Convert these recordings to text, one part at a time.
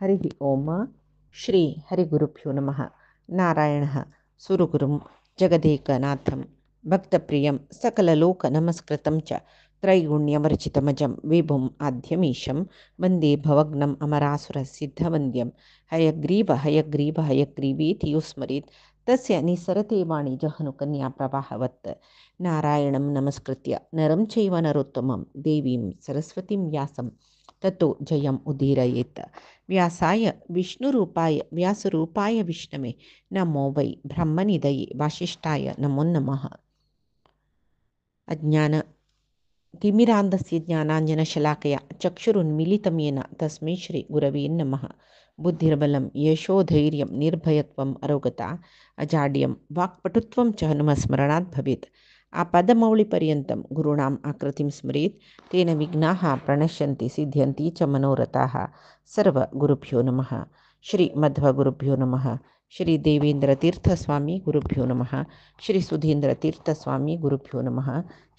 हरिः ओम श्री हरिगुरुभ्यो नमः। नारायणः सुरगुरुं जगदेकनाथं भक्तप्रियं सकललोकनमस्कृतं च त्रैगुण्यवर्जितमजं विभुम् आद्यमीशं वन्दे भवग्नम् अमरासुरसिद्धवन्द्यं हयग्रीवेति यो स्मरेत् तस्य निसरते वाणी जहनुकन्याप्रवाहवत्। नारायणं नमस्कृत्य नरं चैव नरोत्तमं देवीं सरस्वतीं व्यासं ततो जयम् उदीरयेत्। व्यासाय विष्णुरूपाय व्यासरूपाय विष्णवे नमो वै ब्रह्मनिधये वासिष्ठाय नमो नमः। तिमिरान्धस्य ज्ञानाञ्जनशलाकया चक्षुरुन्मीलितं येन तस्मै श्रीगुरवे नमः। बुद्धिर्बलं यशोधैर्यं निर्भयत्वम् अरोगता अजाड्यं वाक्पटुत्वं च हनुमस्मरणात् भवेत्। आपदमौलिपर्यन्तं गुरूणाम् आकृतिं स्मरेत् तेन विघ्नाः प्रणश्यन्ति सिद्ध्यन्ति च मनोरथाः। सर्वगुरुभ्यो नमः। श्रीमध्वगुरुभ्यो नमः। श्री देवेन्द्रतीर्थस्वामी गुरुभ्यो नमः। श्री सुधीन्द्रतीर्थस्वामी गुरुभ्यो नमः।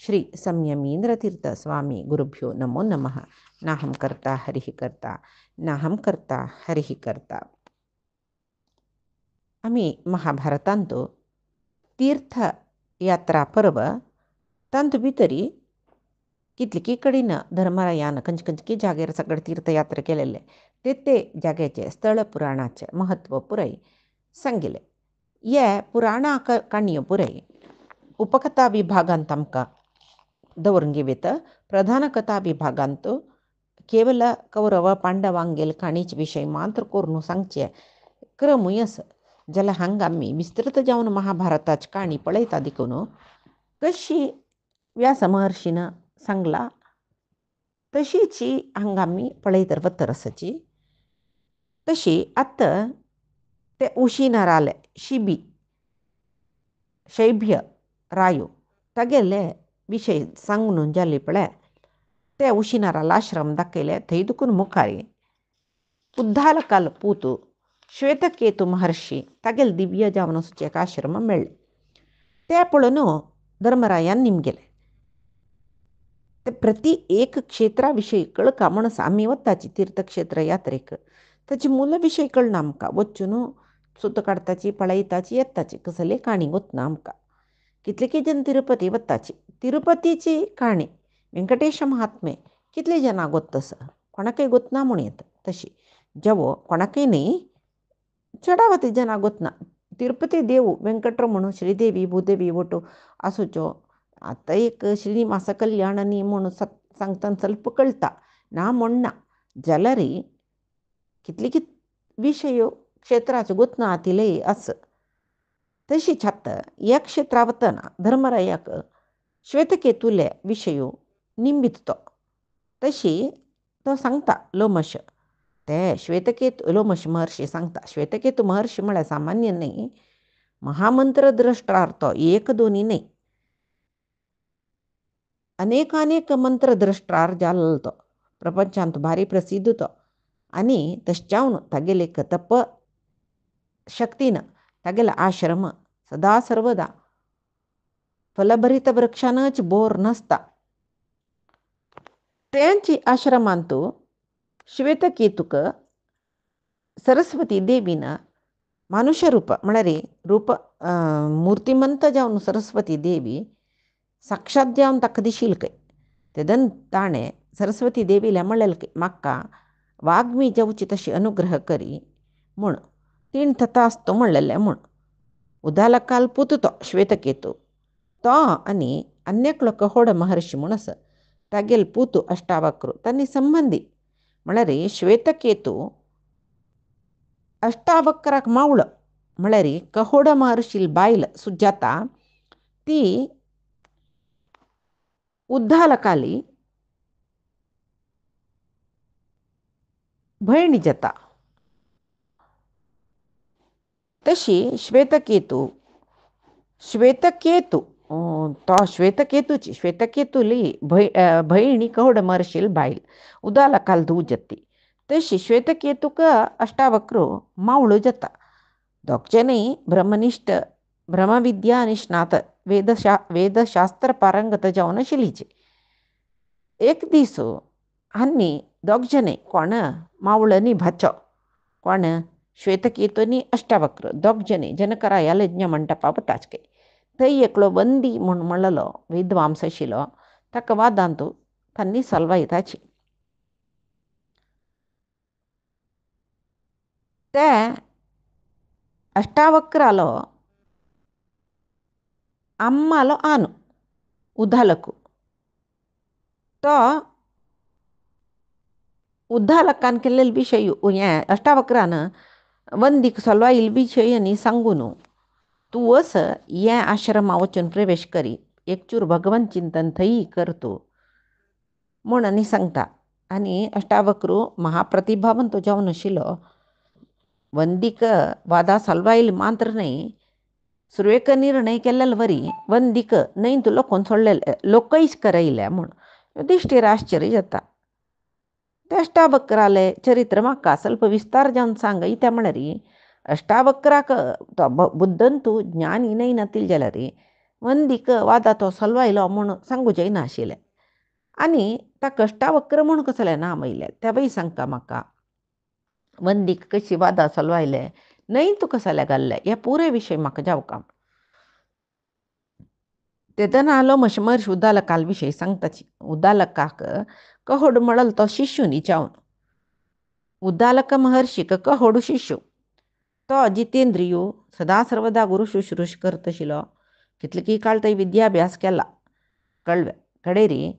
श्री संयमीन्द्रतीर्थस्वामी गुरुभ्यो नमो नमः। नाहं कर्ता हरिः कर्ता नाहं कर्ता हरिः कर्ता। आम्ही महाभारतांतो तीर्थयात्रा पर्व तांत भितरी कितलीकी कडेन धर्मरायान खंयची जाग्यार सगळे तीर्थयात्रा केलेले ते जाग्याचे स्थळ पुराणाचे महत्व पुराय सांगिल्ले. हे पुराणा काणयो पुराय उपकथा विभागांत आमकां दवरून घेवेत. प्रधान कथा विभागांत केवल कौरव पांडवांगेल काणीचे विशय मात्र करून सांगचे क्रमूय आसा. जाल्यार हांगा आमी विस्तृत जावन महाभारताची काणी पळयता देखून कशी व्यास महर्षीन सांगला तशीची हांगा आमी पळयतर वतर आसाची. तशी आत्ता ते उशिनाराले शैभ्य रायो तागेले विशय सांगून जाले पळय ते उशिनाराला आश्रम दाखयले. थंय दुखून मुखारी उद्दालकाल पूत श्वेतकेतू महर्षी तागेले दिव्य जावन वचूचे एक आश्रम मेळ्ळे. ते पळोवन धर्मरायान निमगेले. ते प्रति एक क्षेत्रा विशयी कळका म्हणून आमी वताची तीर्थक्षेत्र यात्रेक ताची मूल विशय कळना आमकां. वचून सुत काडताची पळयताची येताची कसले काणी वतना आमकां. कितलेकी जन तिरुपती वताची तिरुपतीची काणी व्यंकटेश महात्मे कितले जनाक गोत आसा कोणाकय गोतना म्हूण येता. तशी जेवो कोणाकय न्ही चडावती जनाक गोतना. तिरुपती देव वेंकटरमण श्रीदेवी भूदेवी वटू आसूच्यो. आतां एक श्रीनिवास कल्याण न्ही म्हूण सांगतना ಸ್ವಲ್ಪ कळटा ना म्हणना जाल्यार कितली विशयो क्षेत्राच्यो गोतना आतिले आस. तशीच आतां ह्या क्षेत्रा वतना धर्मरायाक श्वेतकेतुले विशयो निंबित तो. तशी तो सांगता लोमश ते श्वेतकेतू लोमश महर्षी सांगता. श्वेतकेतू महर्षी म्हळ्यार सामान्य न्ही, महामंत्र द्रष्टार तो. एक दोनी न्ही, अनेकानेक मंत्र द्रष्टार जाल्लो तो. प्रपंचांत भारी प्रसिद्ध तो. आनी तशें तागेले तप शक्तीन तागेलो आश्रम सदा सर्वदा फलभरित वृक्षानच बोर नासता. तेंची आश्रमांत श्वेतकेतूक सरस्वती देवीन मनुष्य रूप म्हळ्यार रूप मूर्तिमंत जावन सरस्वती देवी साक्षात जावन ताका दिशिल्ली काय. तेदन ताणें सरस्वती देवीले म्हणलेलें म्हाका वाग्मी जावची तशी अनुग्रह करी म्हूण. तीण तथास्तु म्हणलेलें म्हूण. उदालकाल पूत तो श्वेतकेतू तो आनी अन्यकलो कहोड महर्षी म्हूण आसा तागेल पूत अष्टावक्र तांणी संबंधी म्हळ्यार श्वेतकेतू अष्टावक्राक मावळ म्हळ्यार कहोड महर्षी बायल सुजाता ती उद्दालकाली भयणी जाता. तशी श्वेतकेतू तो श्वेतकेतुली भयणी कहोड महर्षी बायल उदालकाल धू जाती. तशी श्वेतकेतूक अष्टावक्र मावळ जाता. दोगजनय ब्रह्मनिष्ठ ब्रह्मविद्या निष्णात वेदशास्त्र पारंगत जावन आशिल्लीचे. एक दीस हांनी दोगजने कोण मावळ न्ही भाचो पण श्वेतकेतूनी अष्टावक्र दोग जने जनकराया यज्ञ मंडपा वताचके थंय एकलो बंदी म्हूण म्हणलो विद्वांस आशिल्लो ताका वादांतू तांणी सलवायताची ते अष्टावक्रालो अम्मालो आनु उदालकू तो उद्दालकान केल्लेले विशय हें अष्टावक्रान वंदीक सलवाईल विशयनी सांगून तू वस हें आश्रमा वचून प्रवेश करी एक चूर भगवंत चिंतन थंय करतो म्हणून सांगता आनी अष्टावक्रू महाप्रतिभावंत जावन आशिल्लो वंदीक वादा सलवाईल मात्र न्हय सुरवेक निर्णय केल्लेलो वरी वंदीक न्हय तू लोकोन सोडलेले लोकयच करयले म्हूण युधिष्ठीर आश्चर्य जाता ते अष्टावक्राले चरित्र म्हाका ಸ್ವಲ್ಪ विस्तार जावन सांगय त्या म्हळ्यार अष्टावक्राक तो बुद्धंतू ज्ञानी न्हय नातील जाल्यार वंदीक वादा तो सलवायलो म्हूण सांगू जायना आशिल्लें आनी ताका अष्टावक्र म्हूण कसलें नांव आयलें तेंवूय सांगता म्हाका वंदीक कशी वादा सलवायले न्हय तू कसले घाल्ले हे पुरे विशय म्हाका जावका तेदनालो महर्षी उद्दालकाल विशय सांगताची उद्दालकाक कहोड म्हणल तो शिष्य न्हिचावन उद्दालक महर्षीक कहोड शिष्य तो जितेंद्रियो सदा सर्वदा गुरु शुश्रूष करत आशिल्लो कितलेकी काळ थंय विद्याभ्यास केला कळवे कडेरी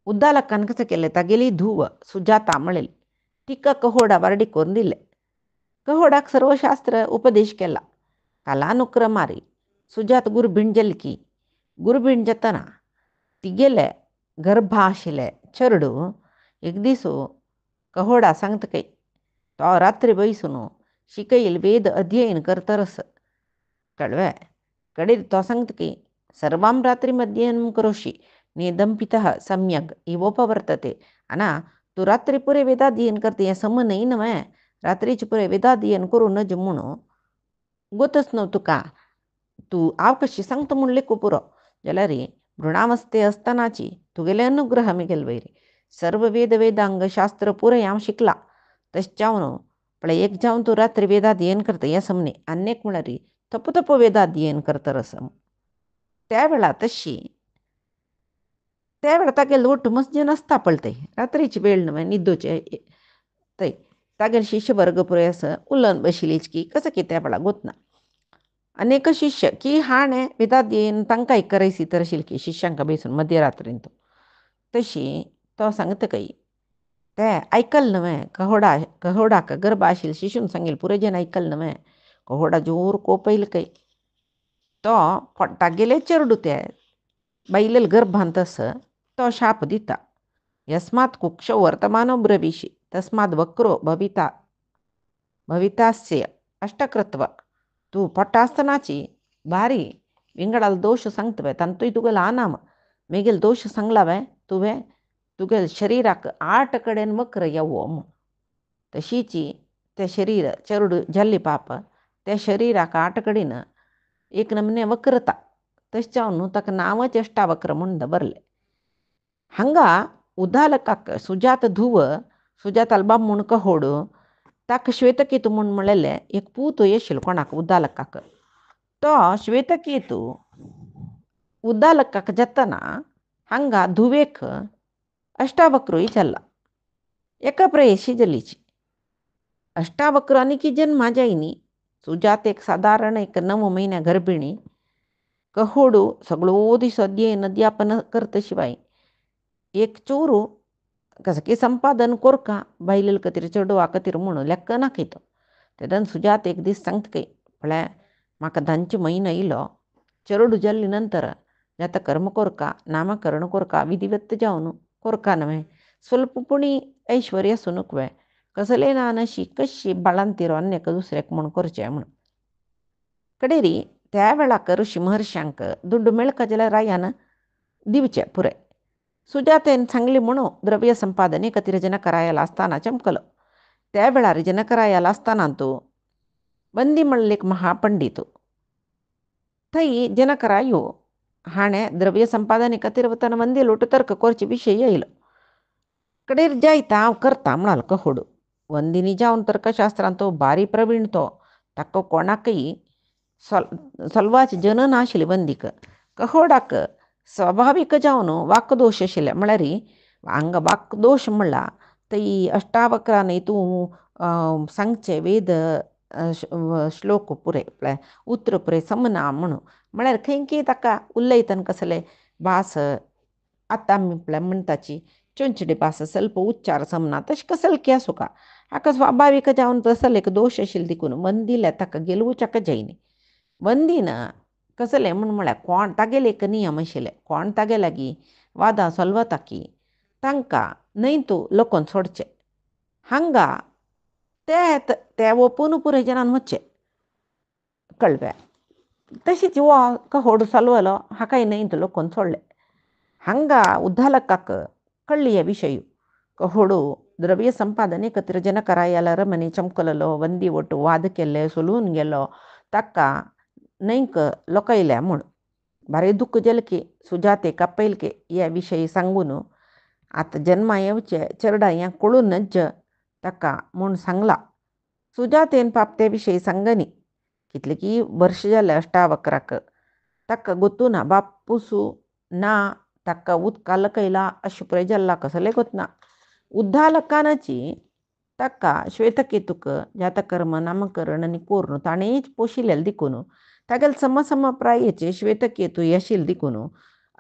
उद्दालकान कशें केलें तागेली धुव सुजाता म्हणली तिका कहोडा वारडी करून दिले कहोडाक सर्वशास्त्र उपदेश केला कालानुक्रमारी सुजात गुरभिंड जल्ली की गुरभिंड जातना तिगेले गर्भ आशिल्ले चेडू एक दीस कहोडा सांगता तो रात्री बसून शिकयल वेद अध्ययन करतरस कळवे कडेर तो सांगता सर्वां रात्रि अध्ययनं करोषि निदंपितः सम्यक इवोपवर्तते आना तू रात्री पुरे वेदाध्ययन करते हें सम न्हय न्हय रात्रीचे पुरे वेदाध्ययन करूं नज म्हूण गोतच न्हय तुका तू हांव कशी सांगता म्हूण लेखू पुरो जाल्यार भ्रुणावस्थे असतानाची तुगेले अनुग्रह मिगेल वैर सर्व वेद वेदांग शास्त्र पुरे हांव शिकला तशें जावन पळय एक जावन तू रात्री वेदाध्ययन करता हें समने अन्यक म्हळ्यार तप तप वेदाध्ययन करता रसम त्या वेळा तशी त्या वेळा तागेले ओट मस्जे नासता पळय रात्रीची वेळ न्हय न्हिदोचे थंय तागेले शिश्य वर्ग पुरे आसा उलन बशिलीच की कसं की त्या वेळा गोतना अनेक शिष्य की हाणे वेदाध्ययन तांकांय करायसी तर आशिल्ली की शिष्यांक बसून मध्यरात्रीन तशी तो सांगता ते आयकल न्हय कहोडाक गर्भ आशिल्ले शिशून सांगेल पुरे जन आयकल न्हय कहोडा जोर कोपयल तो तागेले चेडू ते बायलेल गर्भांत आस तो शाप दिता यस्मात् कुक्षो वर्तमानो ब्रवीषि तस्मात् वक्रो भवितास्य अष्टकृत्व तू पट्टास्तनाची भारी विंगडाल दोष सांगतवे तांतूय तुगेल आनाम मेगेल दोष सांगलावे तुवें तुगेल शरीराक 8 कडेन वक्र येवो म्हूण तशीची ते शरीर चेडू जल्ली पाप त्या शरीराक 8 कडेन एक नमने वक्रता तशें जावन न्हू ताका नांवच अष्टावक्र म्हूण दवरलें हांगा उद्दालकाक सुजात धुव सुजात अल्बाम म्हूण कहोड ताका श्वेतकेतू म्हूण म्हणलेलें एक पूत आशिल्लो कोणाक उद्दालकाक तो श्वेतकेतू उद्दालकाक जातना हांगा धुवेक अष्टावक्रूय जाल्ला एका प्रेयशी जाल्लीची अष्टावक्रांनी जन्मा जायनी सुजात एक सादारण 9 म्हयन्या गर्भिणी कहोडू सगळो दीस अध्ययन अध्यापन करता शिवाय एक चोरू कसं की संपादन कोरका बायलेल खातीर चेडवा खातीर म्हूण लेक्क नाखयतो तेदन सुजात एक दीस सांगता पळय म्हाका 10 म्हयनो येयलो चेडू जाल्ले नंतर जाता कर्म कोरका नामकरण कोरका विधिवत जावन कोरका न्हय स्वल्प पुणी ऐश्वर्य सुनूकवे कसले नानशी कशी बाळांतिरो अन्यक दुसऱ्याक म्हूण करचें म्हूण कडेरी त्या वेळाक ऋषी महर्शांक दुड्ड मेळका जाल्यार रायान दिवचें पुरे सुजातेन सांगली म्हणून द्रव्य संपादने खातीर जनकरायाला आसतना चमकलो त्या वेळार जनकरायाला आसतना तो बंदी म्हणले एक महापंडित थंय जनकरायो हाणे द्रव्य संपादने खातीर वतना मंदी लोट तर्क करचे विशय येयलो कडेर जायता हांव करता म्हणालो कहोड वंदिनी जावन तर्कशास्त्रांत तो बारी प्रवीण तो ताका कोणाकय सलवाच जनन आशिल्ले वंदीक कहोडाक स्वाभाविक जावन वाकदोश आशिल्ले म्हळ्यार हांगा वाकदोश म्हणला थंय अष्टावक्रान तूं सांगचे वेद श्लोक पुरे उतर पुरे समना म्हणून म्हळ्यार खंय ताका उलयतना कसले भास आतां आमी म्हणटाची चुंचडी भास ಸ್ವಲ್ಪ उच्चार समना तशें कसलकी आसूं का हाका स्वाभाविक जावन तसले एक दोश आशिल्ले देखून वंदीले ताका गेलवच्याक जायनी वंदीन कसलें म्हळ्यार कोण तागेले एक नियम आशिल्ले कोण तागे लागीं वादां सोलवताकी तांकां न्हय लोकोन सोडचें हांगा ते ओपून पुरे जनान वचचें कळ्ळें तशीच हो कहोड सोलवलो हाकाय न्हय लोकोन सोडलें हांगा उद्दालकाक कळ्ळी हे विशय कहोडू द्रव्य संपादने खातीर जनकरायाल अरमने चमकललो वंदी ಒಟ್ಟು वाद केल्ले सोलून गेलो ताका न्हयक लोकयल्या म्हूण भारी दुख्ख जालें सुजाते कपयलके ह्या विशयी सांगून आतां जन्मा येवचे चेडा हें कळूनच ताका म्हूण सांगला सुजातेन पाप ते विशयी सांगनी कितले की वर्श जाले अष्टावक्राक ताका गोतू ना बापूसू ना ताका उदकाल कयला अशें पुराय जाल्ला कसले गोतना उद्दालकानाची ताका श्वेतकेतूक जातकर्म नामकरण आनी कोर्ण ताणेंच पोशिल्लें देखून तागेले समसमप्रायेचे श्वेतकेतू आशिल्ले देखून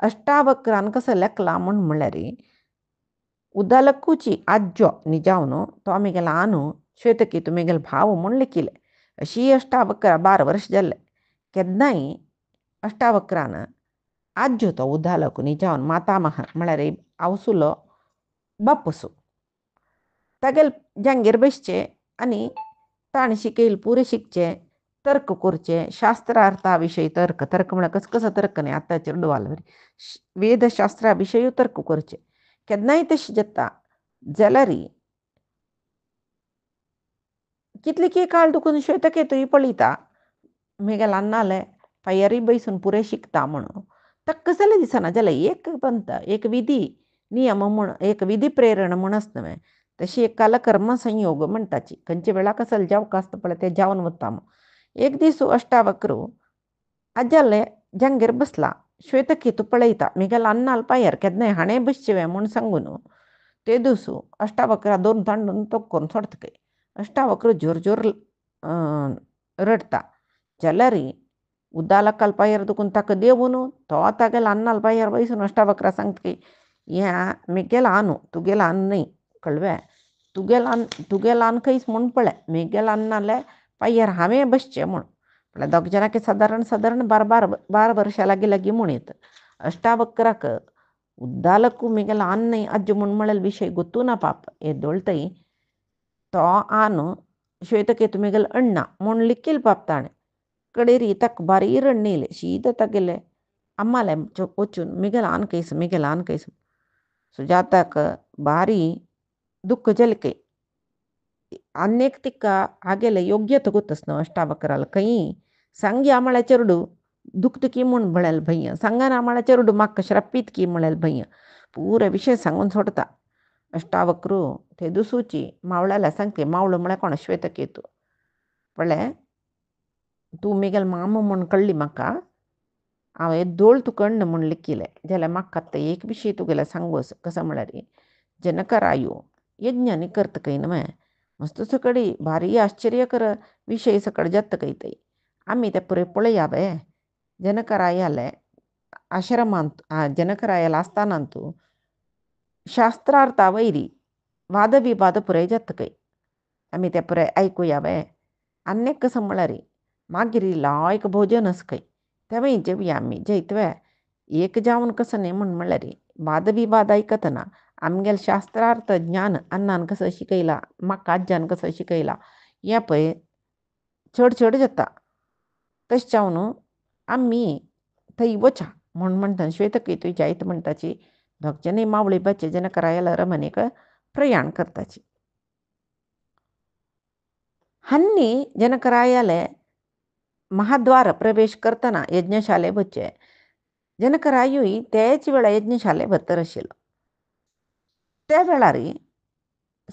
अष्टावक्रान कसो लेखला म्हळ्यार उद्दालकूची आज्जो न्ही जावन तो आमगेलो आनू श्वेतकेतू म्हगेलो भाव म्हूण लेखिल्ले अशी अष्टावक्रा 12 वर्स जाल्ले केन्नाय अष्टावक्रान आज्जो तो उद्दालक न्ही जावन मातामह म्हळ्यार आवसुलो बापूसू तागेले जांगेर बसचें आनी ताणें शिकयलें पुरे शिकचें तर्क करचें शास्त्रार्था विशयी तर्क म्हळ्यार कसो तर्क न्ही आतांचेर डुवाल वेदशास्त्रा विशयी तर्क करचें केन्नाय तशें जाता जाल्यार कितलेकी काळ दुखून श्वेतकेतूय पळयता म्हगेलो अन्नाले पायरी बसून पुरे शिकता म्हणून ताका कसलें दिसना जाल्यार एक पंत एक विधी नियम म्हूण एक विधी प्रेरण म्हूण आसता न्हय तशी एक कालकर्म संयोग म्हणटाची खंयचे वेळा कसले जावक आसता पळय ते जावन वता एक दीस अष्टावक्रू आज्जाले जांगेर बसला श्वेतकेतू पळयता म्हगेलो अन्नाल पायर केन्नाय हाणें बसचें म्हूण सांगून ते दीस अष्टावक्रा 2 तांडून तो करून सोडतकय अष्टावक्रू जोर जोर रडता जाल्यार उद्दालकाल पायर दुखून ताका देवून तो तागेलो अन्नाल पायर बसून अष्टावक्रा सांगतकी ह्या म्हगेलो आनू तुगेलो अन्न न्हय कळ्ळें तुगेलो अन्न खंयच म्हूण पळय म्हगेलो अन्नाले पायर हांवें बसचें म्हूण म्हळ्यार दोग जाणांक सादारण 12 वर्सां लागीं म्हूण येता अष्टावक्राक उद्दालकू म्हगेलो अन्न न्हय अज्ज म्हूण म्हळेलो विशय गोतू ना पाप हे दोळतय तो आनू श्वेतकेतू म्हगेलो अण्णा म्हूण लिखील पाप ताणें कडेरी ताका बारी रड येयलें शीद तागेलें अम्माले वचून म्हगेलो अन्न कयस सुजाताक बारी दुख्ख जालें अन्येक तिका आगेले योग्यता ಗೊತ್ತಸ್ನ अष्टावक्राल खंय सांग्या म्हळ्यार चेडू दुखतकी म्हूण म्हळेल भय्य सांगना म्हळ्यार चेडू म्हाका श्रापितकी म्हळेल भय्य पुरे विशय सांगून सोडता अष्टावक्रू ते दुसूची मावळ्याला सांगते मावळो म्हळ्यार कोण श्वेतकेतू पळय तूं म्हगेलो मामा म्हूण कळ्ळी म्हाका हांवें दोळ तुका अण्ण म्हूण लिखिलें जाल्यार म्हाका आतां एक विशय तुगेलो सांगोस कसो म्हळ्यार जनकरायो यज्ञ न्ही करतकय न्हय मस्त सकडी भारी आश्चर्यकर विशय सकड जातकय आमी ते पुरे पळया जनकरायाले आश्रमांत जनकरायाला आस्थानांतू शास्त्रार्था वैरी वादविवाद पुरे जातकय आमी ते पुरे आयकुया अन्येक कसो म्हळ्यार मागीर लायक भोजन आसकय तेवय जेवया आमी जैतवे एक जावन कसो न्ही म्हळ्यार वादविवाद आयकतना आमगेले शास्त्रार्थ ज्ञान अन्नान कसो शिकयला म्हाका आज्जान कसो शिकयला हें पळय चड जाता तशें जावन आमी थंय वचा म्हूण म्हणटा श्वेतकेतू जायत म्हणटाची दोग जाणय मावळी बच्चे जनकरायाल अरमनेक प्रयाण करताची हन्नी जनकरायाले महाद्वार प्रवेश करतना यज्ञशाले वच्चे जनकरायूय तेच वेळा यज्ञशाले भत्तर आशिल्लो त्या वेळार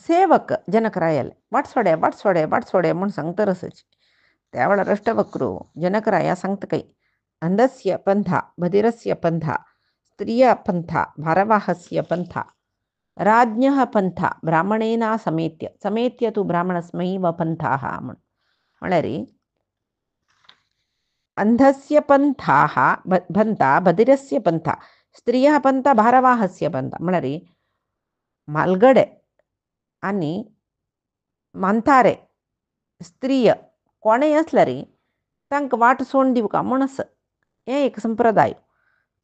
सेवक जनकरायाला वाटसोड्या म्हणून सांगता रसच. त्यावेळा अष्टवक्रू जनकराया सांगत काही अंधस्य पंथा बधिरस्य पंथा स्त्रिय पंथा भारवाहस्य पंथा राज्ञः पंथा ब्राह्मणेना समेत्य तू ब्राह्मणस्मैव पंथाः म्हळ्यारी अंधस्य पंथाः पंथा बधिरस्य पंथा स्त्रियः पंथा भारवाहस्य पंथा म्हळ्यारी मालगडे आणि मांथारे स्त्रिय कोणेय असला री तांकां वाट सोडून दिवका म्हणस हे एक संप्रदाय.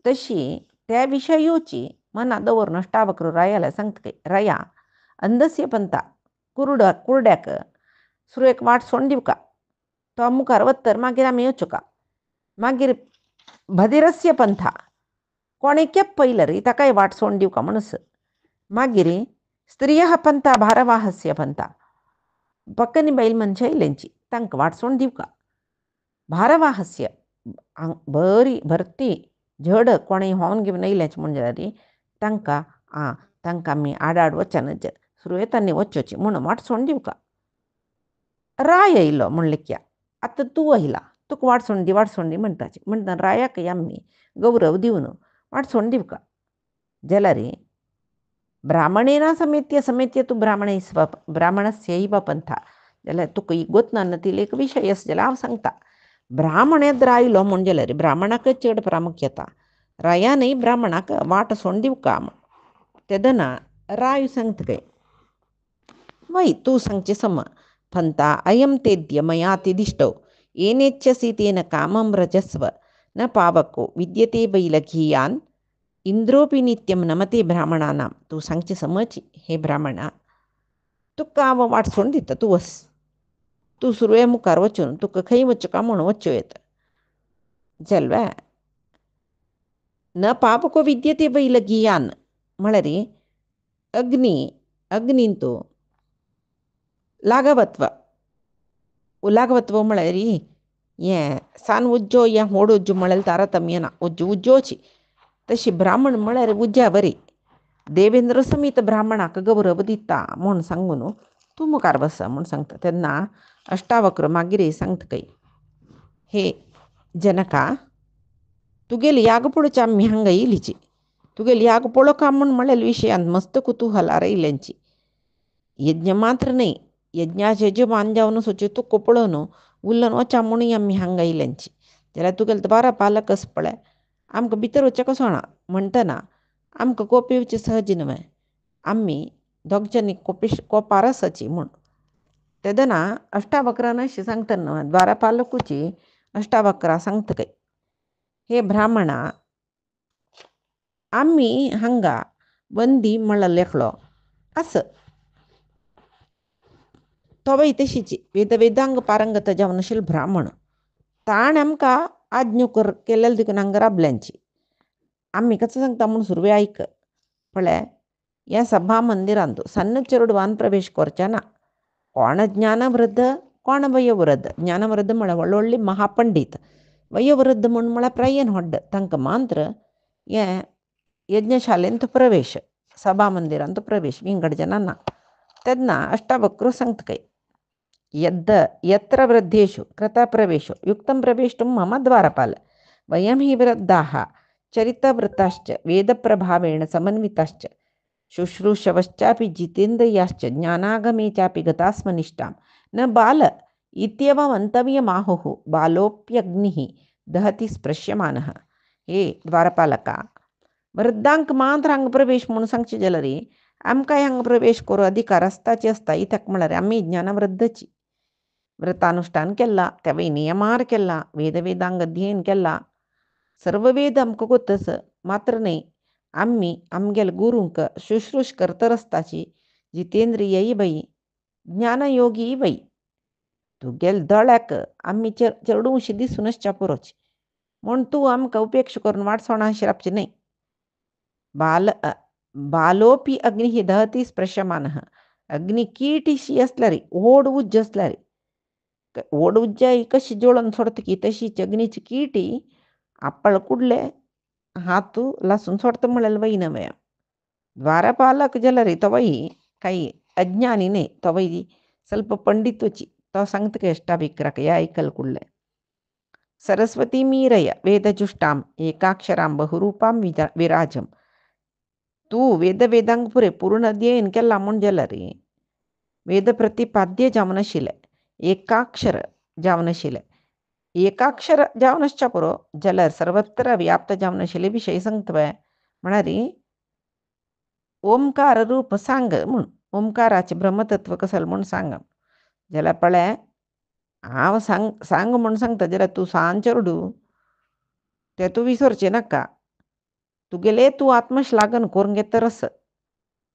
तशी त्या विशयोची मना दवरून अष्टावक्र रायाला सांगता राया अंधस्य पंथा कुरड्याक सुरवेक वाट सोडून दिवका तो मुखार वत्तर मागीर आमी येवचुका. मागीर बधिरस्य पंथा कोणे केप पयलं री ताकाय वाट सोडून दिवका म्हणस. मागीर स्त्रियः पंथा भारवाहस्य पंथा पक्कनी बैल मनशां येयल्यांची तांकां वाट सोडून दिवका. भारवाहस्य बरी भरती झड कोणें व्हांवन घेवन येयल्यांची म्हणजे तांकां तांकां आमी आडाड वचनात सुरवेत आनी वचचें म्हणून वाट सोडून दिवका. राय येयलो म्हणलें क्या आतां तूं येयला तुका वाट सोडून दी म्हणटाची म्हणटा रायाकय आमी गौरव दिवन वाट सोडून दिवका. जाल्यार ब्राह्मणेना समेत्य तू ब्राह्मणस्यैव पंथा जाल्यार तुका ही गोतना ती एक विशय आसा जाल्यार हांव सांगता. ब्राह्मण येद रायलो म्हण जाल्यार ब्राह्मणाक चड प्रामुख्यता रायानय ब्राह्मणाक वाट सोडून दिवका. तेदना राय सांगता काय वय तू सांगचे सम पंथा अयम तेद्य मयातिदिष्टौ येनेच्छसि तेन कामं रजस्व न पावको विद्यते बैलघीयान इंद्रोपी नित्यम नमते ब्राह्मणानां. तू सांगचे समज हे ब्राह्मणा तुका हांव वाट सोडून दिता तूं वस तूं सुरवे मुखार वचून तुका खंय वचुका म्हणून वच्चो येता. जाल्यार न पावको विद्यते बैलघीयान म्हळ्यार अग्नीन तूं लागवत्व म्हळ्यार हें सान उज्जो या व्हड उज्जो म्हळ्यार तारतम्य ना उज्जोची. तशी ब्राह्मण म्हळ्यार उज्ज्या बरी देवेंद्र समीत ब्राह्मणाक गौरव दिता म्हूण सांगून तूं मुखार बस म्हूण सांगता. तेन्ना अष्टावक्र मागीर सांगता काय हे जनका तुगेली याग पळोवची आमी हांगा येयलीची तुगेली याग पळोवका म्हळ्यार विशयान मस्त कुतूहलार येयल्यांची. यज्ञ मात्र न्हय यज्ञाचे यजमान जावन सोची तुका पळोवन उल्लन वचा म्हणून आमी हांगा येयल्यांची. जाल्यार तुगेलो द्वारा पालक आसा पळय आमकां भितर वचचें कसो ना म्हणटना आमकां कोप येवचें सहज न्हय आमी दोग जाणी कोपार आसाची म्हूण. तेदना अष्टावक्रान अशें सांगतना द्वारपालकुची अष्टावक्रा सांगता काय हे ब्राह्मणा आमी हांगा बंदी म्हणलें एकलो आस तोवय तशीची वेदांग पारंगत जावन आशिल्लो ब्राह्मण ताण आमकां आज्ञो केलेलो देखून हांगा राबल्यांची. आमी कसो सांगता म्हूण सुरवे आयक पळय ह्या सभा मंदिरांत सन्न चेडवान प्रवेश करचें ना. कोण ज्ञानवृद्ध कोण वयोवृद्ध ज्ञानवृद्ध म्हळ्यार व्हडली महापंडीत वयोवृद्ध म्हळ्यार प्रायेन व्हड्ड तांकां मात्र हें यज्ञशालेंत प्रवेश सभा मंदिरांत प्रवेश विंगड जनांना. तेन्ना अष्टावक्रू सांगता काय यत्र वृद्धेषु कृतप्रवेशो युक्तं प्रवेष्टुं मम द्वारपाल वयं हि वृद्धाः चरितवृत्ताश्च वेदप्रभावेण समन्विताश्च शुश्रूषवश्चापि जितेन्द्रियाश्च ज्ञानागमे चापि गतास्मनिष्ठां न बाल इत्येव मंतव्यमाहुः बालोप्यग्निः दहति स्पृश्यमानः. हे द्वारपालका वृद्धांक मात्र हांगा प्रवेश म्हणून सांगचे जाल्यार आमकांय हांगा प्रवेश करूं अधिकार आसताची आसता इतक म्हळ्यार आमी ज्ञानवृद्धची व्रतानुष्ठान केला त्या नियमार केला वेदांग अध्ययन केला सर्व वेद आमकां गोतस मात्र न्हय आमी आमगेल्या गुरूंक शुश्रूश करतर आसताची जितेंद्रियय बाई ज्ञानयोगी बाई तुगेल दोळ्याक आमी चेडूशी दिसूनच पुरोची म्हूण तूं आमकां उपेक्षा करून वाट सोडा शिरपचें न्हय. बालोपी अग्नी दहती स्पृश्यमानः अग्नी कीटशी आसल्यार व्हड उज्ज आसल्यार व्हड उज्जाय कशी जळोवन सोडता की तशीच अग्नीची कीटी आपळ कुडले हात लासून सोडता म्हळ्यार वय नव्या. द्वारपालक जाल्यार तो वय काही अज्ञानी नाही तो वै ಸ್ವಲ್ಪ पंडितोची तो सांगत का एष्टा विक्रक या ऐकल कुडले सरस्वती मीरय वेदजुष्टाम एकाक्षरां बहुरूपां विराजम तू वेदांग पुरे पूर्ण अध्ययन केला म्हूण जाला रे वेद प्रतिपाद्य जावनशिले एकाक्षर जावनशिले एकाक्षर जावनश्चा पुरो जाल्यार सर्वत्र व्याप्त जावनशिले विषय सांगतवे म्हणारी ओंकार रूप सांग म्हूण ओंकाराचे ब्रह्मतत्व कसं म्हूण सांग जाल्यार पळय हांव सांग म्हूण सांगता जाल्यार तूं सांचेरडू ते तूं विसरचें नाका तुगेले तूं आत्मश्लाघन करून घेतरस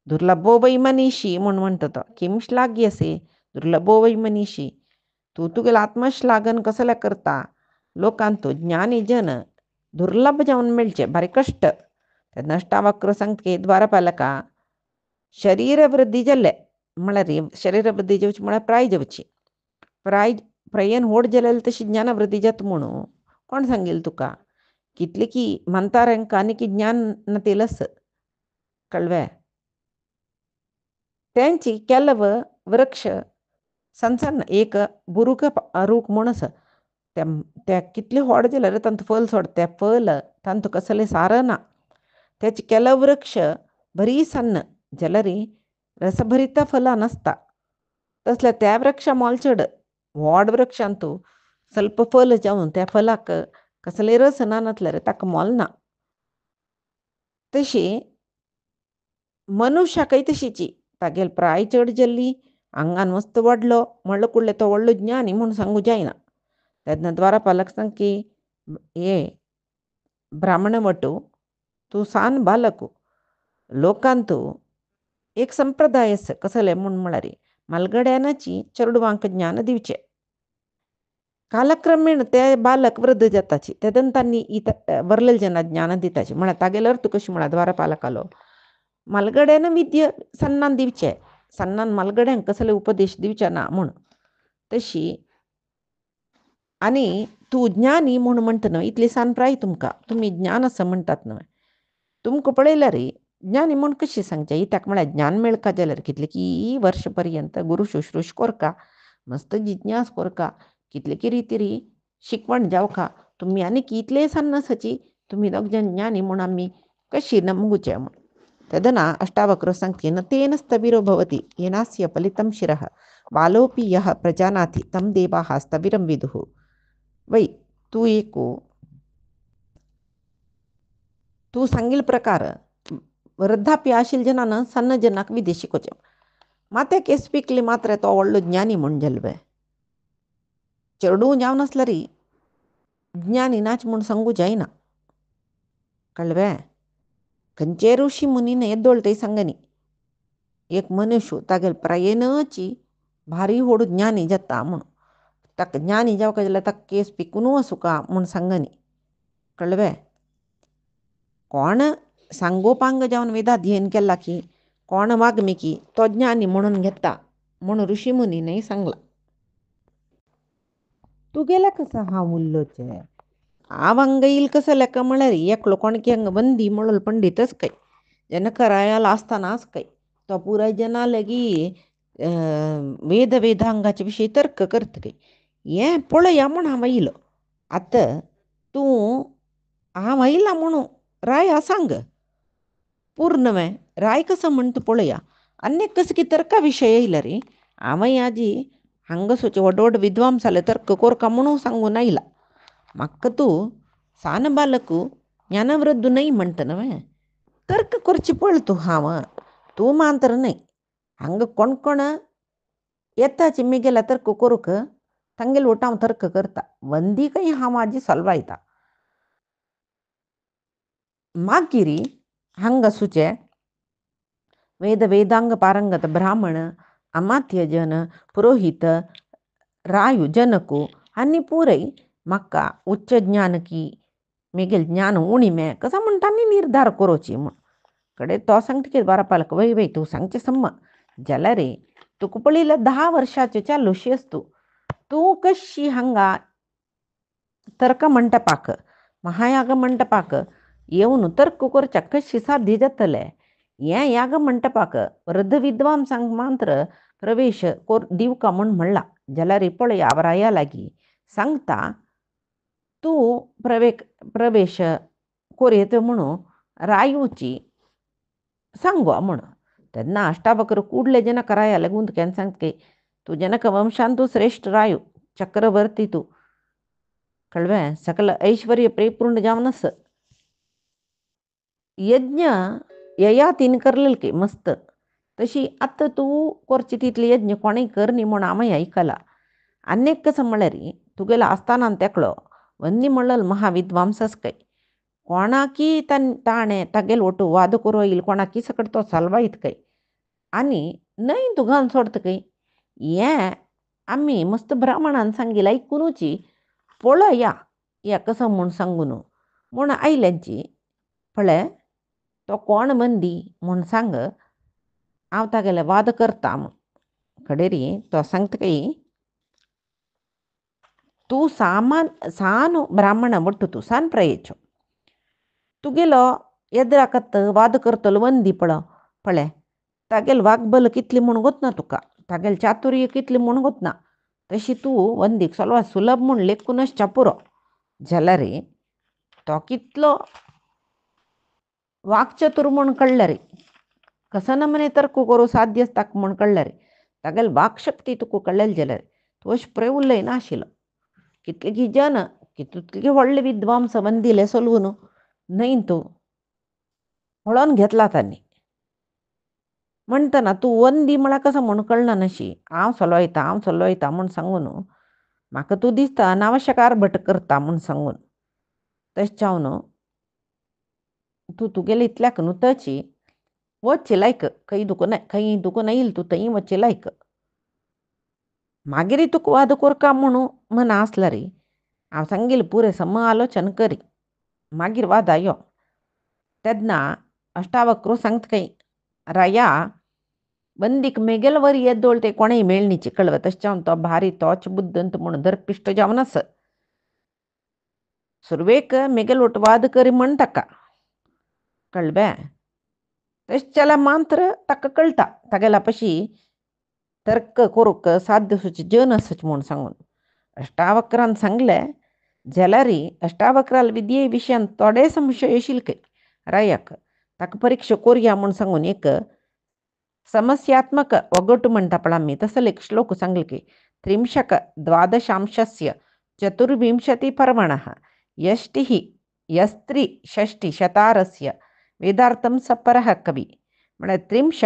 दुर्लभो वै मनीषी म्हूण म्हणटा तो किम श्लाघ्यसे दुर्लभो वै मनीषी तू तुगेलें आत्मश्लाघन कसले करता लोकांक तो ज्ञानी जन दुर्लभ जावन मेळचे भारी कश्ट नष्टावक्र सांगता द्वारपालका शरीर वृद्धी जाल्ले म्हळ्यार शरीर वृद्धी जावची म्हळ्यार प्राय जावची प्रयन व्हड जाल्यार तशी ज्ञान वृद्धी जाता म्हणून कोण सांगेल तुका कितले की म्हणतारांका आनी ज्ञान नतेलस कळवे त्यांची ಕೆಲವು वृक्ष सन्न एक बुरुक रूख म्हणस त्या कितले व्हड जाल्यार तांचो फल सोड त्या फल तांचो कसले सार ना त्याचे ಕೆಲವು वृक्ष बरी सन्न जाल्यार रसभरित फलां नासता तसल्या त्या वृक्षा मोल चड व्हड वृक्षांतू ಸ್ವಲ್ಪ फल जावन त्या फलाक कसले रस ना नासल्यार ताका मोल ना तशी मनुष्याकय तशीची तागेल प्राय चड जाल्ली आंगान मस्त वाडलो म्हणलो कुडले तो व्हडलो ज्ञानी म्हूण सांगू जायना तेन्ना द्वारपालक सांग की हे ब्राह्मण वटू तूं सान बालक लोकांतू एक संप्रदाय आसा कसले म्हूण म्हळ्यार मलगड्यानाची चेडवांक ज्ञान दिवचे कालक्रमेण ते बालक वृद्ध जाताची तेदन तांणी वर्लेल जना ज्ञान दिताचे म्हळ्यार तागेलो अर्थ कशी म्हळ्यार द्वारपालकालो मलगड्यान विद्य सन्नान दिवचे सन्नान मलगड्यांक कसले उपदेश दिवचे ना म्हूण तशी आनी तूं ज्ञानी म्हूण म्हणटा न्हय इतली सान प्राय तुमकां तुमी ज्ञान आसा म्हणटात न्हय तुमकां पळयल्यार ज्ञानी म्हूण कशी सांगचे इत्याक म्हळ्यार ज्ञान मेळका जाल्यार कितले की वर्ष पर्यंत गुरू शुश्रूश कोरका मस्त जिज्ञास कोरका कितले की रिती शिकवण जावका तुमी आनी इतले सन्न आसाची तुमी दोग जन ज्ञानी म्हूण आमी कशी नमगुचे म्हूण तदना अष्टावक्र सांगते न तेन स्तविरो भवति येनास्य फलितं शिरः बालोपि यः प्रजानाति तं देवाः स्तविरं विदुः वै तू सांगील प्रकार वृद्धाप्य आशिल जनान सन्न जनाक विधी शिकोवचे माते केस पिकले मात्र तो व्हडलो ज्ञानी म्हूण जल्वे चेडू जावन आसल्यार ज्ञानी नाच म्हूण सांगू जायना कळवे खंयचे ऋषी मुनीन एद्दोळटय सांगनी एक मनुष्य तागेल प्रयनाची भारी व्हड ज्ञानी जाता म्हूण ताका ज्ञानी जावका जाल्यार ताका केस पिकून आसुका म्हूण सांगनी कळवे कोण सांगोपांग जावन वेदाध्ययन केला की कोण वाग्मिकी तो ज्ञानी म्हणून घेता म्हणून ऋषी मुनीनय सांगला तुगेला कसा हांव उरलोचे हांव हांगा येईल कसं लेका म्हळ्यार एकलो कोणकी हांगा बंदी म्हणून पंडितच काय जनकरायाला आसतनाच काय तो पुराय जना लगी वेदांगाचे विशयी तर्क करता काय हें पळया म्हूण हांव येयलो आतां तूं हांव येयला म्हणून राय सांग पूर्णवे राय कसं म्हणटा पळया अन्यक कसं की तर्का विशय येयला रे हांवय आजी हांगासोचे व्हड व्हड विद्वांस जाले तर्क कोरका म्हणून सांगून आयला म्हाका तूं सान बालकू ज्ञानवृद्ध न्हय म्हणटा न्हय तर्क करची पळ तूं मात्र न्हय हांगा कोण कोण येताची मिगेला तर्क कोरूक तांगेल वोट हांव तर्क करता वंदीकय हांव आजी सलवायता मागिरी हांगा सुचे वेदांग पारंगत ब्राह्मण अमात्य जन पुरोहित रायू जनकू आनी पुरय म्हाका उच्च ज्ञान की मेगेल ज्ञान उणिमे कसा म्हणटा आनी निर्धार करोची म्हूण कडे तो सांगता की द्वारपालक वय तूं सांगचे सम्म जाल्यार रे तुका पळयल्या 10 वर्षाचे चालूशी असतो तूं कशी हांगा तर्क मंटपाक महायाग मंटपाक येवन तर्क करच्या कशी साध्य जातले हें याग मंटपाक वृद्ध विद्वांसांक मात्र प्रवेश दिवका म्हूण म्हणला जाल्यार पळय हांव राया लागीं सांगता तूं प्रवेश कोरयेत म्हणून रायूची सांगो म्हणून तेन्ना अष्टावक्र कूडले जनक राया लागून तुगेन सांगते तू जनक वंशान तू श्रेष्ठ रायू चक्रवर्ती तू कळवें सकल ऐश्वर्य परिपूर्ण जावनस यज्ञ यया तीन करलेली मस्त तशी आत्ता तू करची तितली यज्ञ कोणीय करनी म्हूण हांवें आयकला अनेक कसं म्हळ्यार तुगेलो आस्थाना तेकलो वन्नी म्हणलं महाविद्वांसच काय कोणाकी ताणें तागेल ओटू वाद करो येईल कोणाकी सकट तो सलवायत काय आनी न्हय तुगान सोडत काय हें आमी मस्त ब्राह्मणान सांगिला आयकुनूची पळया या कसं म्हूण सांगून म्हूण आयल्यांची पळय तो कोण मंदी म्हूण सांग हांव तागेले वाद करता म्हूण कडेरी तो सांगता काय तू सानु ब्राह्मण ಒಟ್ಟು तू सान प्रयेचो तुगेलो एद्राकत वाद करतलो वंदी पळय तागेल वागबल कितली म्हूण गोतना तुका तागेल चातुर्य कितली म्हूण गोतना तशी तू वंदीक सलवा सुलभ म्हूण लेखूनच चापुरो जाल्यार तो कितलो वाक्चतुर म्हूण कळ्ळा रे कसं नमने तर्क करूं साध्य ताका म्हूण कळ्ळा रे तागेल वाक्शक्ती तुका कळ्ळेली जाल्यार तूं अशें प्रय उरलय नाशिल्लो कितले की जन कितले व्हडले विद्वांस वंदिले सोलवून न्हय तूं पळोवन घेतला तांणी म्हणटना तूं वंदी म्हळ्यार कसं म्हूण कळना नशी हांव चलयता म्हूण सांगून म्हाका तूं दिसता अनावश्यक आरभट करता म्हूण सांगून तशें जावन तूं तुगेले इतल्याक न्हू तची वच्चे लायक खंय दुखून येईल तूं थंय वच्चे लायक मागीर तुका वाद कोरका म्हणून मना आसला रे हांव सांगिल्लें पुरे सम आलोचन करी मागीर वादा यो तेन्ना अष्टावक्रू सांगता काय राया बंदीक मेगेल वर येदोळ ते कोणेय मेळणीची कळव तशें जावन तो भारी तोच बुद्दंत म्हणून दर्पिश्ट जावनस सुरवेक मेगेल ओट वाद करी म्हण ताका कळबे तशें जाल्यार मात्र ताका कळटा तागेला पशी तर्क करूंक साध्य सुच जन असच म्हूण सांगून अष्टावक्रान सांगलें जाल्यार अष्टावक्राल विद्ये विशयान थोडे संशय येशील काय रायाक ताका परीक्षा कोरया म्हूण सांगून एक समस्यात्मक ಒಗಟು म्हणटा पळय आमी तसले एक श्लोक सांगले की त्रिंशक द्वादशांशस्य चतुर्विंशति पर्वणः यष्टिः यस्त्री षष्टि शतारस्य वेदार्थं सपरः कवी म्हळ्यार त्रिंश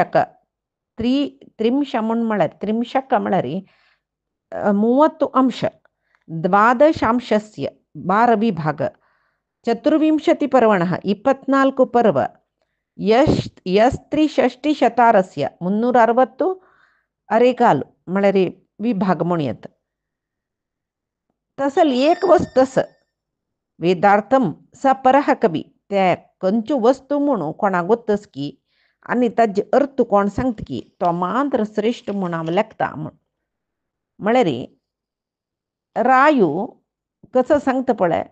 म्हळ्यार त्रिंशक म्हळ्यार 30 अंश द्वादशांशस्य 12 विभाग चतुर्विंशति पर्वणः 24 पर्व यस्त्री षष्टि शतारस्य 360 अरेकालु म्हळ्यार विभाग म्हूण येता तसल एक वस्तस वेदार्थम सपरः कवी ते खंयच्यो वस्तू म्हणून कोणाक गोतस की आनी ताजे अर्थ कोण सांगता की तो मात्र श्रेष्ठ म्हूण हांव लेखता म्हळ्यार रायू कसं सांगता पळय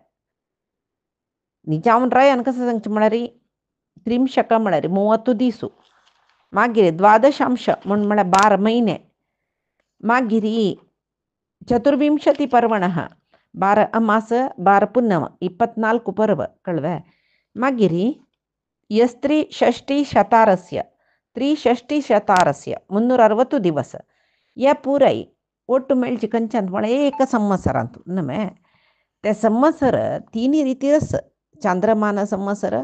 निजावन रायान कसं सांगचें म्हळ्यार त्रिंशक म्हळ्यार 30 दीस मागीर द्वादशांश म्हळ्यार 12 म्हयने मागीर चतुर्विंशति पर्वणः 12 अमास 12 पुन्नम 24 पर्व कळ्वे मागीर यस्त्री षष्टि शतारस्य 360 दिवस हे पुराय ಒಟ್ಟು मेळची कंचन म्हळ्यार एक संवत्सरांत नमे ते संवत्सर तिनी रितीरस चांद्रमान संवत्सर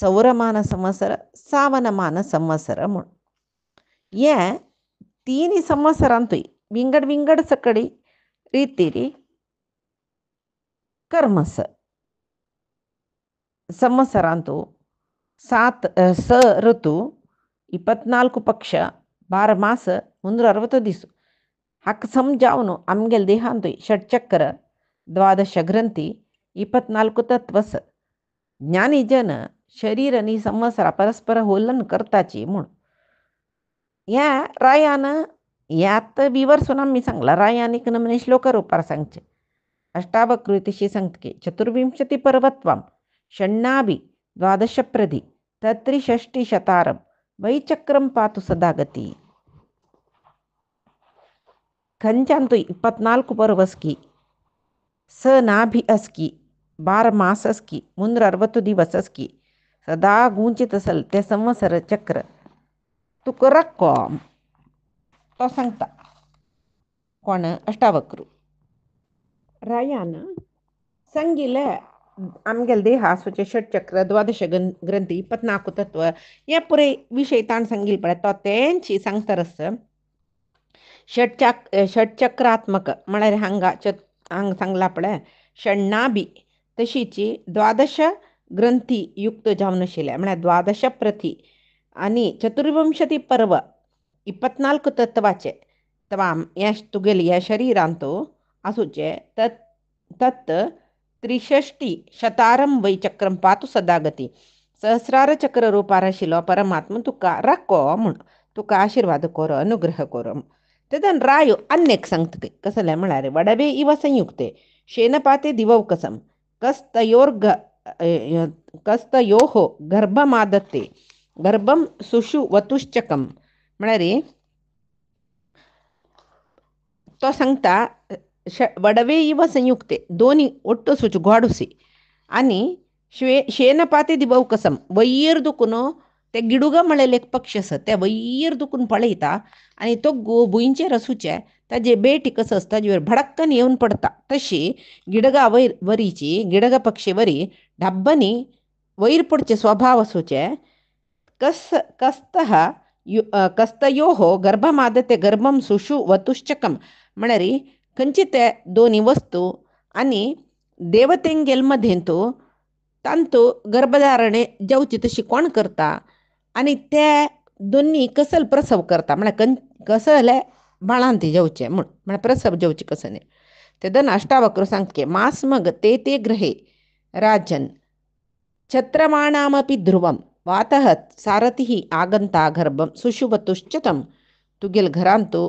सौरमान संवत्सर सावनमान संवत्सर म्हूण हे तिनी संवत्सरांतूय विंगड सकडी रितीरी कर्मस संवत्सरांतू 7 ऋतू 24 पक्ष 12 मास 360 दीस हाका समजावन आमगेल देहांतूय षटचक्र 12 ग्रंथी 24 तत्वस ज्ञानी जन शरीर आनी संवत्सरा परस्पर होलन करताची म्हूण ह्या रायान ह्यात विवर्सून आमी सांगला रायान एक नमने श्लोक रुपार सांगचे अष्टावक्रू तशी सांगता की चतुर्विंशति पर्वत्वं षण्णाभि 12 प्रधि तत्री षष्टि शतारं वैचक्रम पातु सदागती. ಕಂಚಂತು 24 ಪರ್ವಸ್ಕಿ ಸ ನಾಭಿ ಅಸ್ಕಿ 12 ಮಾಸಸ್ಕಿ 360 ದಿವಸಸ್ಕಿ सदा गुंचित असल ते संवत्सर चक्र तुक रक्कम तो सांगता कोण अष्टावक्रू रायान संगीले आमगेल देहा सुचे षटचक्र द्वादश ग्रंथी 24 तत्व या पुरे विषय ताण संगील पडे तो तेंची सांगतारस षटचक्रात्मक म्हळ्यार हांग सांगला पळय षण्णाभी तशीची द्वादश ग्रंथी युक्त जावन आशिल्ले म्हळ्यार द्वादश प्रती आनी चतुर्विंशती पर्व 24 तत्वाचे तवाम तुगेले ह्या शरिरांत आसूचे तत् 63 शतारम वैचक्रम पातु सदागती. सहस्रार चक्र रूपार आशिल्लो परमात्मा तुका राखो म्हूण तुका आशीर्वाद करो अनुग्रह करो. तेदन रायो अन्यक सांगता कसले म्हळ्यार वडवे इव संयुक्ते शेनपाते दिवौकसम कस्तयोः गर्भमादत्ते गर्भम सुषु वतुश्चकम म्हळ्यार तो सांगता वडवे इव संयुक्ते दोन्ही ಒಟ್ಟು सुच गोडुसी आनी शेनपाते दिवौकसम वयर दुखून ते गिडुग म्हळेले एक पक्षी आसा ते वयर दुखून पळयता आनी तो भुंयचेर आसूचे ताजे बेटी कसो आसता ताजे भडक्कन येवन पडटा तशी गिडगा वरीची गिडग पक्षी वरी डब्बनी वयर पडचे स्वभाव आसूचे कस्तयोः गर्भमादते गर्भम सुषु वतुश्चकम म्हळ्यार खंयची ते दोन्ही वस्तू आनी देवतेंगेल मध्येंतू तांतू गर्भधारणे जावची तशी कोण करता आनी ते दोन्ही कसल प्रसव करता म्हळ्यार कसले बाळांती जावचे म्हण प्रसव जावची कसले तेदन अष्टावक्र सांगके मास्मग ते ग्रहे राजन छत्रमाणामपि ध्रुवम वातः सारथी आगंता गर्भम सुषुवतुश्चतम तुगेल घरांतू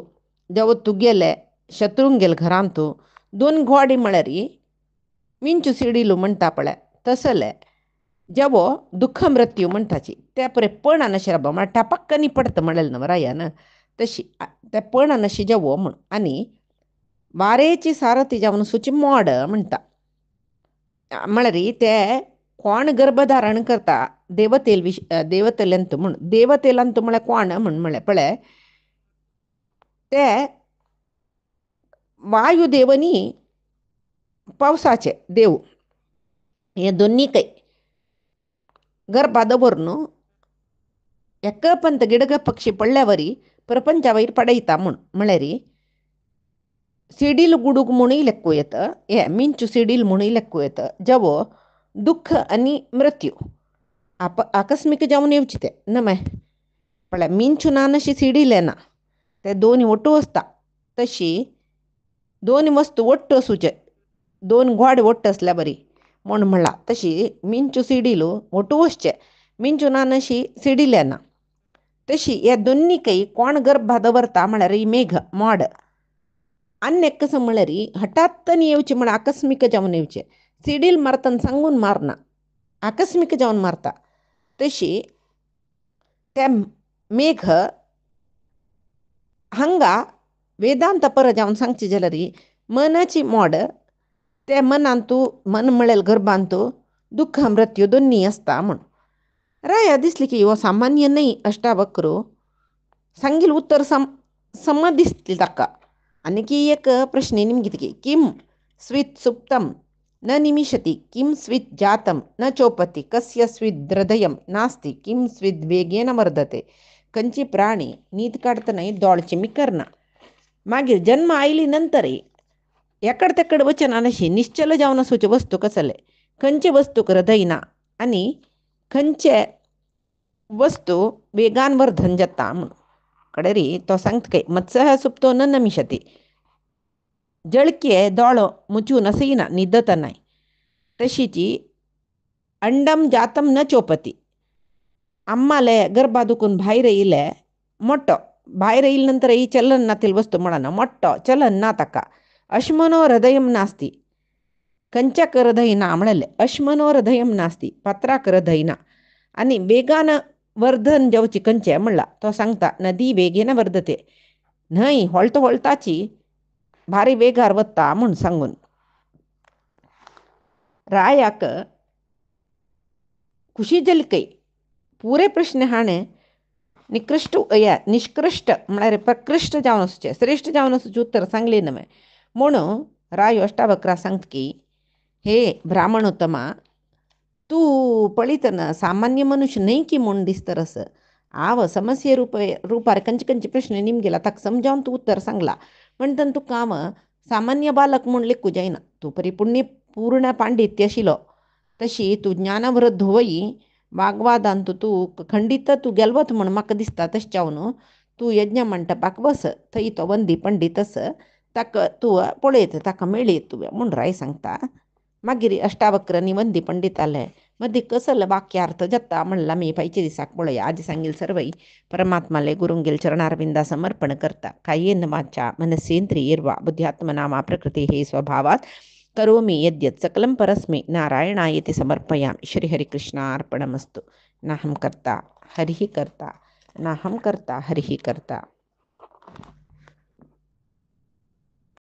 जेव तुगेले शत्रुंगेल घरांतू दोन घोडी म्हळ्यार विंचू सिडीलू म्हणटा पळय तसले जेवो दुःख मृत्यू म्हणटाची ते पळय पणान अशें राबो म्हळ्यार टपक्कनी पडता म्हळेलें न्हू रायान तशी ते पणान अशी जेवो म्हूण आनी वारेची सारथी जावन सुची मोड म्हणटा म्हळ्यार ते कोण गर्भधारण करता देवतेलंत म्हूण देवतेलंत म्हळ्यार कोण म्हळ्यार पळय ते वायुदेवनी पावसाचे देव हे दोन्ही काही गर्भाद व्हरून एका पंत गिडग पक्षी पडल्या वरी प्रपंचा वयर पडयता म्हळ्यार सिडील गुडूक म्हणूय लेक्कू येता हे मिंचू सिडील म्हणूय लेक्कू येता जेवो दुःख आनी मृत्यू आकस्मीक जावन येवचे ते न्हय पळय मिंचू ना अशी सिडील येना ते दोन्ही ಒಟ್ಟು आसता तशी दोन वस्तू ಒಟ್ಟು आसूचे दोन घोडे ಒಟ್ಟು आसल्या बरी म्हूण म्हणला तशी मिंचू सिडीलू ಒಟ್ಟು वचचे मिंचू ना अशी सिडील येना तशी हे दोन्ही काही कोण गर्भाद व्हरता म्हळ्यार ही मेघ मोड आनी कसं म्हळ्यार हठात्तनी येवचे म्हळ्यार आकस्मीक जावन येवचे सिडील मारतना सांगून मारना आकस्मीक जावन मारता तशी ते मेघ हांगा वेदांत पर जावन सांगचे जाल्यार मनाची मोड ते मनांतू मन म्हळेल गर्भांतू दुःख मृत्यू दोन्ही आसता म्हूण राया दिसली की हो सामान्य न्हय अष्टावक्रू सांगील उत्तर सम दिसली ताका आनी की एक प्रश्न निमगित किम स्वित सुप्तम न निमिषति किम स्वित जातम न चोपति कस्य स्वित हृदयम नास्ति किम स्वित वेगेन वर्धते खंयची प्राणी नीत काढतना दोळचे करना मागीर जन्म आयली नंतरय एकड तेकड वचना अशी निश्चल जावन आसूचे वस्तू कसले खंयचे वस्तूक हृदय ना आनी खंयचे वस्तू वेगान वर्धन जाता म्हूण कडेरी तो सांगता काय मत्सह सुप्तो न नमिषति जळके दोळो मुचून असयना न्हिदतनाय तशीची अंडम जातम न चोपती अम्माले गर्भादुकून भायर येयले मोठो भायर येयले नंतर ही चलन नातील वस्तू म्हणना मोठो चलन ना ताका अश्मनो हृदयम नास्ती खंयच्याक हृदय ना म्हणले अश्मनो हृदयम नास्ती पत्राक हृदय ना आनी वेगान वर्धन जेवची कंचे म्हणला तो सांगता नदी वेगेन वर्धते न्हंय होळता होळताची भारी वेगार वत्ता म्हूण सांगून रायाक खुशी जलकय पुरे प्रश्न हाणें निष्कृष्ट म्हळ्यार प्रकृष्ट जावन वचचें श्रेश्ठ जावन वचचें उत्तर सांगलें न्हय म्हणून राय अष्टावक्रा सांगता की हे ब्राह्मणोत्तमा तू पळितना सामान्य मनुष्य न्हय की म्हूण दिसता रस हांव समस्ये रुपार खंयचे खंयचे प्रश्न निमगेला ताका समजावन तूं उत्तर सांगला म्हणटन तुका हांव सामान्य बालक म्हूण लेखूं जायना तूं पूर्ण पांडित्य आशिल्लो तशी तूं ज्ञानवृद्ध होई वागवादांत तूं खंडीत तूं गेलवत म्हूण म्हाका दिसता तशें तूं यज्ञ मंटपाक बस थंय तो वंदी पंडीत आसा ताका तूं पळयत ताका मेळयत तुवें म्हूण राय सांगता मागीर अष्टावक्र वंदी पंडीत आले मदीं कसल वाक्यार्थ जाता म्हणला मी पायचे दिसाक पळया आजी सांगील सर्वई परमात्माले गुरुंगेल चरणारविंदा समर्पण करता कायेन वाचा मनसेंद्रियर्वा बुद्ध्यात्मनामा प्रकृती हे स्वभावात करोमि यद्यत् सकलं परस्मै नारायणायेति समर्पयामि श्रीहरिकृष्णार्पणमस्तु नाहं कर्ता हरिः कर्ता नाहं कर्ता हरिः कर्ता।